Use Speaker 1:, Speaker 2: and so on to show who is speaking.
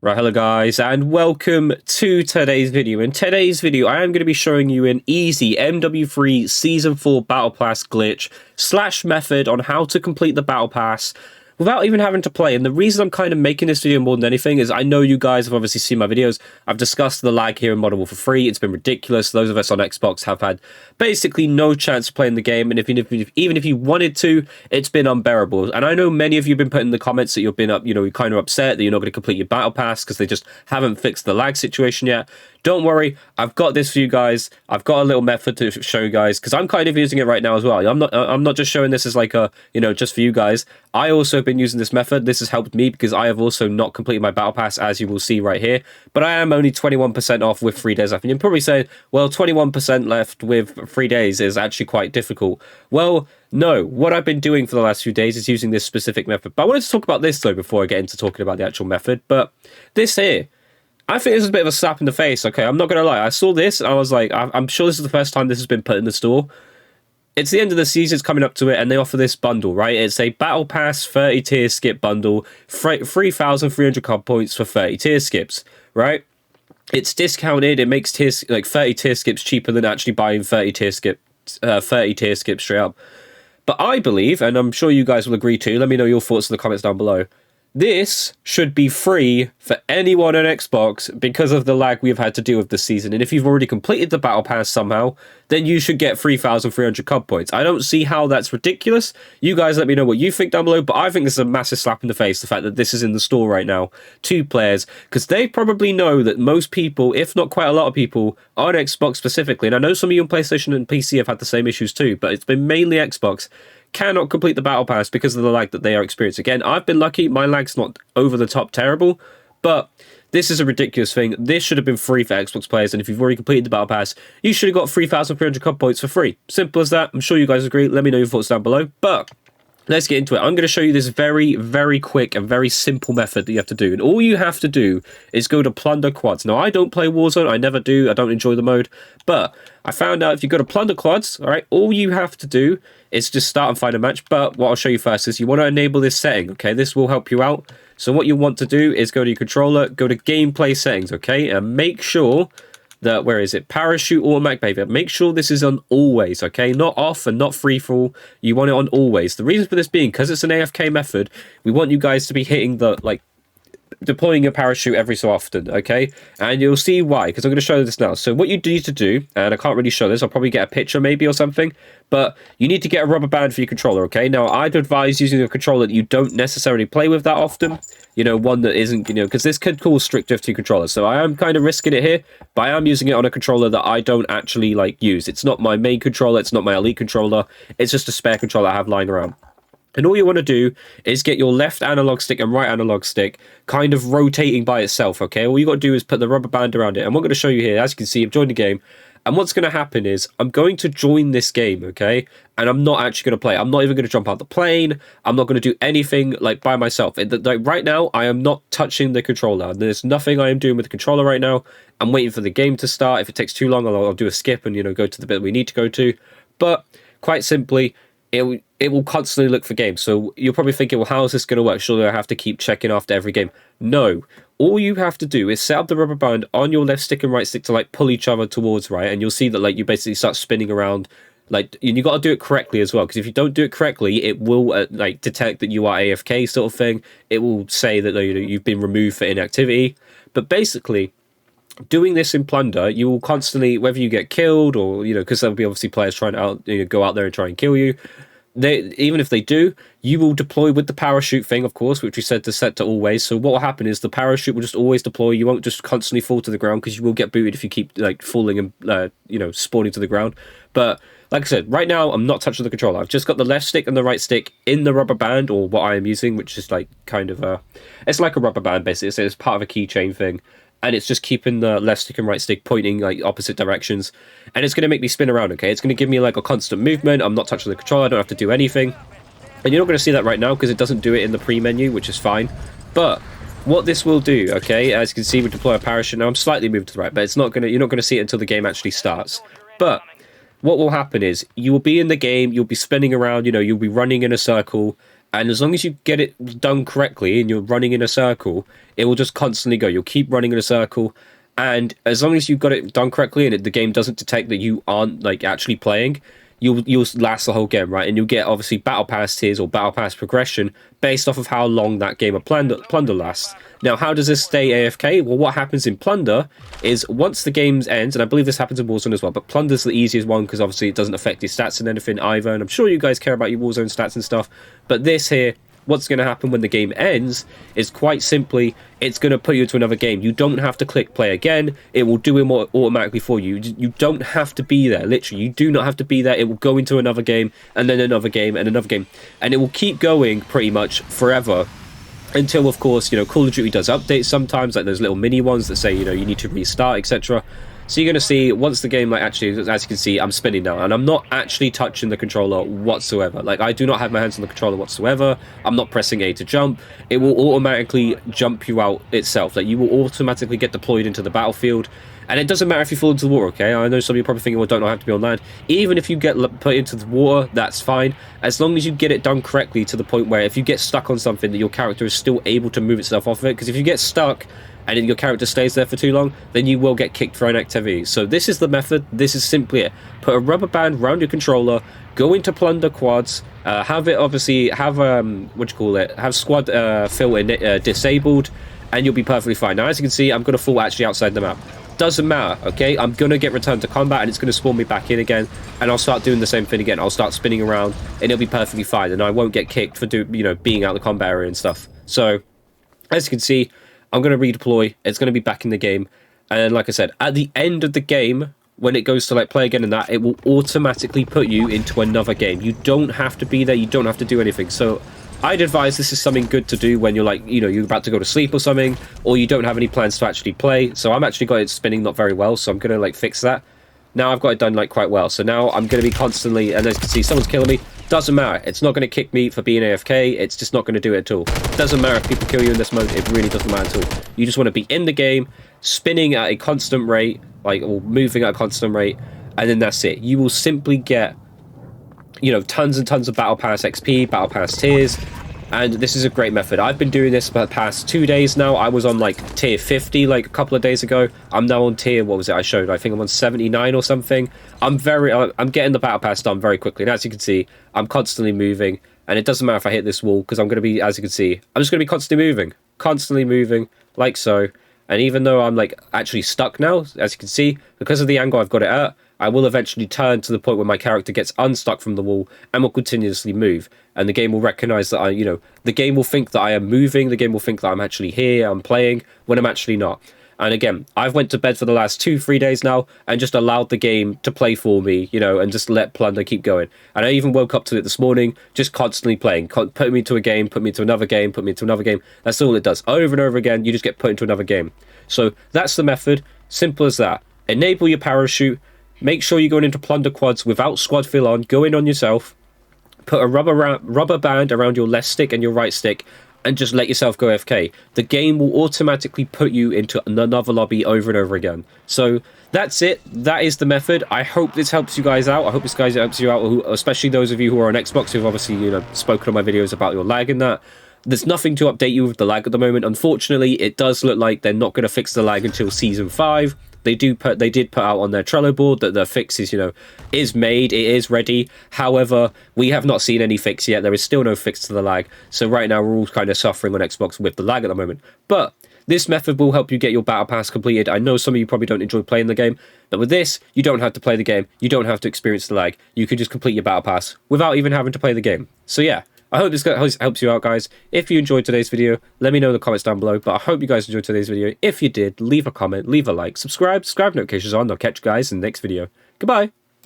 Speaker 1: Right, hello guys, and welcome to today's video. In today's video, I am going to be showing you an easy MW3 Season 4 Battle Pass glitch / method on how to complete the Battle Pass without even having to play. And the reason I'm kind of making this video more than anything is I know you guys have obviously seen my videos. I've discussed the lag here in Modern Warfare 3. It's been ridiculous. Those of us on Xbox have had basically no chance of playing the game. And even if you wanted to, it's been unbearable. And I know many of you have been putting in the comments that you've been you're kind of upset that you're not going to complete your Battle Pass because they just haven't fixed the lag situation yet. Don't worry, I've got this for you guys. I've got a little method to show you guys because I'm kind of using it right now as well. I'm not just showing this as like a, just for you guys. I also have been using this method. This has helped me because I have also not completed my Battle Pass, as you will see right here. But I am only 21% off with 3 days left. And you're probably saying, well, 21% left with 3 days is actually quite difficult. Well, no, what I've been doing for the last few days is using this specific method. But I wanted to talk about this, though, before I get into talking about the actual method. But this here, I think this is a bit of a slap in the face, okay? I'm not going to lie. I saw this, and I was like, I'm sure this is the first time this has been put in the store. It's the end of the season, it's coming up to it, and they offer this bundle, right? It's a Battle Pass 30 tier skip bundle, 3,300 card points for 30 tier skips, right? It's discounted. It makes 30 tier skips cheaper than actually buying 30 tier skips straight up. But I believe, and I'm sure you guys will agree too, let me know your thoughts in the comments down below, this should be free for anyone on Xbox because of the lag we've had to deal with this season. And if you've already completed the Battle Pass somehow, then you should get 3,300 COD points. I don't see how that's ridiculous. You guys let me know what you think down below, but I think this is a massive slap in the face, the fact that this is in the store right now to players, because they probably know that most people, if not quite a lot of people, on Xbox specifically, and I know some of you on PlayStation and PC have had the same issues too, but it's been mainly Xbox, cannot complete the Battle Pass because of the lag that they are experiencing. Again, I've been lucky. My lag's not over the top terrible, but this is a ridiculous thing. This should have been free for Xbox players, and if you've already completed the Battle Pass, you should have got 3,300 COD points for free. Simple as that. I'm sure you guys agree. Let me know your thoughts down below, but let's get into it. I'm going to show you this very, very quick and very simple method that you have to do. And all you have to do is go to Plunder Quads. Now, I don't play Warzone. I never do. I don't enjoy the mode. But I found out if you go to Plunder Quads, all right, all you have to do is just start and find a match. But what I'll show you first is you want to enable this setting, okay? This will help you out. So what you want to do is go to your controller, go to gameplay settings, okay? And make sure that, where is it? Parachute automatic behavior. Make sure this is on always, okay? Not off and not free for all. You want it on always. The reason for this being, because it's an AFK method, we want you guys to be hitting the, deploying your parachute every so often, okay? And you'll see why, because I'm going to show you this now. So what you need to do, and I can't really show this, I'll probably get a picture maybe or something, but you need to get a rubber band for your controller, okay? Now, I'd advise using a controller that you don't necessarily play with that often, one that isn't, because this could cause strict drift to your controller. So I am kind of risking it here, but I am using it on a controller that I don't actually, use. It's not my main controller, it's not my elite controller, it's just a spare controller I have lying around. And all you want to do is get your left analog stick and right analog stick kind of rotating by itself, okay? All you got to do is put the rubber band around it. And what I'm going to show you here, as you can see, I've joined the game. And what's going to happen is I'm going to join this game, okay? And I'm not actually going to play. I'm not even going to jump out the plane. I'm not going to do anything by myself. Right now, I am not touching the controller. There's nothing I am doing with the controller right now. I'm waiting for the game to start. If it takes too long, I'll do a skip and, go to the bit we need to go to. But quite simply, it will constantly look for games. So you're probably thinking, well, how is this going to work? Surely I have to keep checking after every game. No. All you have to do is set up the rubber band on your left stick and right stick to pull each other towards, right? And you'll see that you basically start spinning around. And you got to do it correctly as well, because if you don't do it correctly, it will detect that you are AFK sort of thing. It will say that you've been removed for inactivity. But basically, doing this in Plunder, you will constantly, whether you get killed or, because there'll be obviously players trying to go out there and try and kill you. Even if they do, you will deploy with the parachute thing, of course, which we said to set to always. So what will happen is the parachute will just always deploy. You won't just constantly fall to the ground, because you will get booted if you keep falling and spawning to the ground. But like I said, right now I'm not touching the controller. I've just got the left stick and the right stick in the rubber band, or what I am using, which is it's like a rubber band basically. It's part of a keychain thing. And it's just keeping the left stick and right stick pointing opposite directions. And it's going to make me spin around, okay? It's going to give me a constant movement. I'm not touching the controller. I don't have to do anything. And you're not going to see that right now because it doesn't do it in the pre-menu, which is fine. But what this will do, okay, as you can see, we deploy a parachute. Now I'm slightly moved to the right, but you're not going to see it until the game actually starts. But what will happen is you will be in the game, you'll be spinning around, you'll be running in a circle, And as long as you get it done correctly and you're running in a circle, it will just constantly go. You'll keep running in a circle. And as long as you've got it done correctly and the game doesn't detect that you aren't like actually playing, you'll last the whole game, right? And you'll get obviously battle pass tiers or battle pass progression based off of how long that game of plunder lasts. Now, how does this stay AFK? Well, what happens in plunder is once the game ends, and I believe this happens in Warzone as well, but plunder's the easiest one because obviously it doesn't affect your stats and anything either. And I'm sure you guys care about your Warzone stats and stuff, but this here, what's going to happen when the game ends is quite simply it's going to put you into another game. You don't have to click play again. It will do it more automatically for you. You don't have to be there. Literally, you do not have to be there. It will go into another game and then another game and another game, and it will keep going pretty much forever until, of course, you know, Call of Duty does updates sometimes, like those little mini ones that say, you know, you need to restart, etc. So you're going to see, once the game, like, actually, as you can see, I'm spinning now, and I'm not actually touching the controller whatsoever. Like, I do not have my hands on the controller whatsoever. I'm not pressing A to jump. It will automatically jump you out itself. Like, you will automatically get deployed into the battlefield, and it doesn't matter if you fall into the water, okay? I know some of you are probably thinking, well, don't I have to be on land? Even if you get put into the water, that's fine, as long as you get it done correctly to the point where if you get stuck on something, that your character is still able to move itself off of it, because if you get stuck and your character stays there for too long, then you will get kicked for inactivity. So this is the method. This is simply it. Put a rubber band around your controller, go into plunder quads, have it obviously, have, have squad filter disabled, and you'll be perfectly fine. Now, as you can see, I'm going to fall actually outside the map. Doesn't matter, okay? I'm going to get returned to combat, and it's going to spawn me back in again, and I'll start doing the same thing again. I'll start spinning around, and it'll be perfectly fine, and I won't get kicked for, being out of the combat area and stuff. So, as you can see, I'm going to redeploy. It's going to be back in the game. And like I said, at the end of the game, when it goes to like play again and that, it will automatically put you into another game. You don't have to be there. You don't have to do anything. So I'd advise this is something good to do when you're like, you're about to go to sleep or something, or you don't have any plans to actually play. So I'm actually got it spinning not very well. So I'm going to like fix that. Now I've got it done like quite well. So now I'm going to be constantly, and as you can see, someone's killing me. Doesn't matter. It's not going to kick me for being AFK. It's just not going to do it at all. Doesn't matter if people kill you in this mode. It really doesn't matter at all. You just want to be in the game, spinning at a constant rate, or moving at a constant rate, and then that's it. You will simply get, tons and tons of Battle Pass XP, Battle Pass tiers, and this is a great method. I've been doing this for the past 2 days now. I was on like tier 50 like a couple of days ago. I'm now on tier, what was it I showed? I think I'm on 79 or something. I'm getting the Battle Pass done very quickly. And as you can see, I'm constantly moving. And it doesn't matter if I hit this wall, because I'm going to be, as you can see, I'm just going to be constantly moving, like so. And even though I'm like actually stuck now, as you can see, because of the angle I've got it at, I will eventually turn to the point where my character gets unstuck from the wall and will continuously move. And the game will recognize that the game will think that I am moving. The game will think that I'm actually here, I'm playing, when I'm actually not. And again, I've went to bed for the last 2-3 days now and just allowed the game to play for me, and just let plunder keep going. And I even woke up to it this morning, just constantly playing. Put me to a game, put me to another game, put me to another game. That's all it does. Over and over again, you just get put into another game. So that's the method. Simple as that. Enable your parachute. Make sure you're going into plunder quads without squad fill on. Go in on yourself. Put a rubber band around your left stick and your right stick, and just let yourself go AFK. The game will automatically put you into another lobby over and over again. So that's it. That is the method. I hope this helps you guys out. I hope this guys helps you out, especially those of you who are on Xbox who've obviously spoken on my videos about your lag and that. There's nothing to update you with the lag at the moment. Unfortunately, it does look like they're not going to fix the lag until Season 5. They did put out on their Trello board that the fix is made, it is ready. However, we have not seen any fix yet. There is still no fix to the lag. So right now we're all kind of suffering on Xbox with the lag at the moment. But this method will help you get your Battle Pass completed. I know some of you probably don't enjoy playing the game, but with this, you don't have to play the game. You don't have to experience the lag. You can just complete your Battle Pass without even having to play the game. So yeah. I hope this helps you out, guys. If you enjoyed today's video, let me know in the comments down below. But I hope you guys enjoyed today's video. If you did, leave a comment, leave a like, subscribe notifications on. I'll catch you guys in the next video. Goodbye.